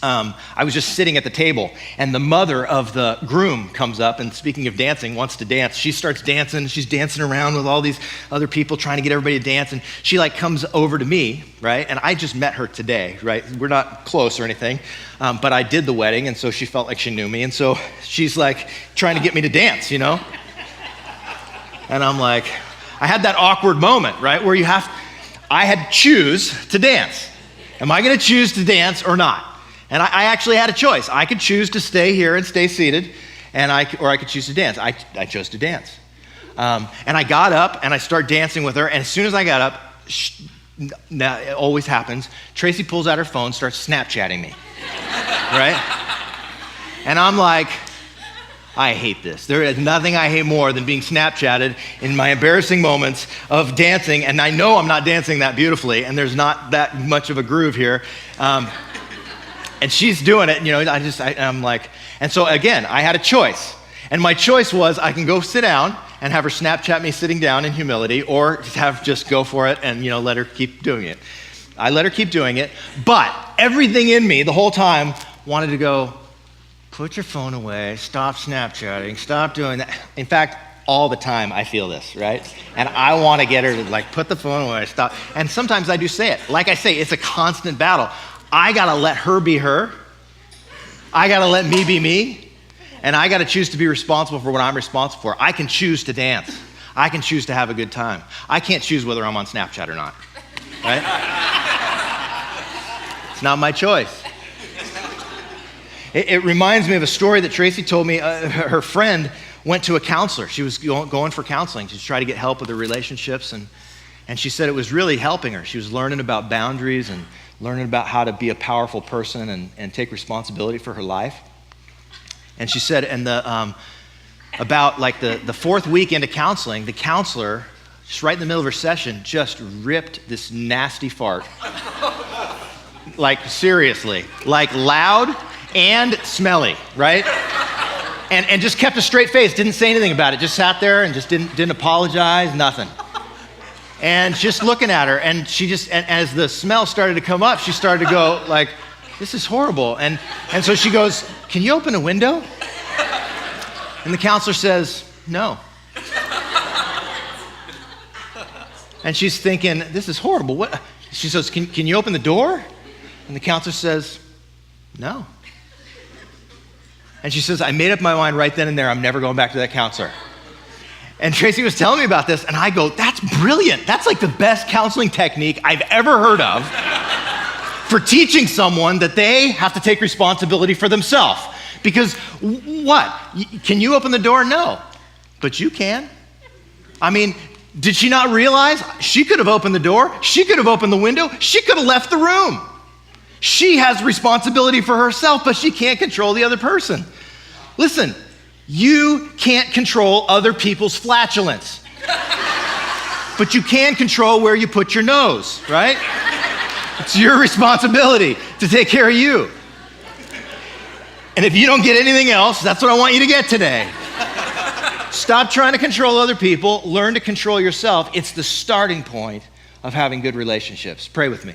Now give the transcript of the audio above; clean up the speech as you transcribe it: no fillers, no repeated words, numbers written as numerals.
I was just sitting at the table, and the mother of the groom comes up, and speaking of dancing, wants to dance. She starts dancing. She's dancing around with all these other people, trying to get everybody to dance, and she comes over to me, right? And I just met her today, right? We're not close or anything, but I did the wedding, and so she felt like she knew me, and so she's trying to get me to dance, And I'm like, I had that awkward moment, right? Where I had to choose to dance. Am I going to choose to dance or not? And I actually had a choice. I could choose to stay here and stay seated, or I could choose to dance. I chose to dance. And I got up and I started dancing with her. And as soon as I got up, now it always happens, Tracy pulls out her phone, starts Snapchatting me, right? And I'm like, I hate this. There is nothing I hate more than being Snapchatted in my embarrassing moments of dancing. And I know I'm not dancing that beautifully, and there's not that much of a groove here. And she's doing it, I'm like, and so again, I had a choice. And my choice was I can go sit down and have her Snapchat me sitting down in humility, or just go for it and, let her keep doing it. I let her keep doing it, but everything in me the whole time wanted to go, put your phone away, stop Snapchatting, stop doing that. In fact, all the time I feel this, right? And I want to get her to put the phone away, stop. And sometimes I do say it. Like I say, it's a constant battle. I got to let her be her. I got to let me be me. And I got to choose to be responsible for what I'm responsible for. I can choose to dance. I can choose to have a good time. I can't choose whether I'm on Snapchat or not, right? It's not my choice. It reminds me of a story that Tracy told me. Her friend went to a counselor. She was going for counseling to try to get help with her relationships. And she said it was really helping her. She was learning about boundaries and learning about how to be a powerful person and take responsibility for her life. And she said, about the fourth week into counseling, the counselor, just right in the middle of her session, just ripped this nasty fart. Seriously, loud and smelly, right? And just kept a straight face, didn't say anything about it, just sat there and just didn't apologize, nothing. And just looking at her, and and as the smell started to come up, she started to go this is horrible. And so she goes, can you open a window? And the counselor says, no. And she's thinking, this is horrible. What? She says, can you open the door? And the counselor says, no. And she says, I made up my mind right then and there, I'm never going back to that counselor. And Tracy was telling me about this, and I go, that's brilliant. That's the best counseling technique I've ever heard of for teaching someone that they have to take responsibility for themselves. Because what? Can you open the door? No. But you can. I mean, did she not realize she could have opened the door? She could have opened the window. She could have left the room. She has responsibility for herself, but she can't control the other person. Listen. You can't control other people's flatulence, but you can control where you put your nose, right? It's your responsibility to take care of you. And if you don't get anything else, that's what I want you to get today. Stop trying to control other people. Learn to control yourself. It's the starting point of having good relationships. Pray with me.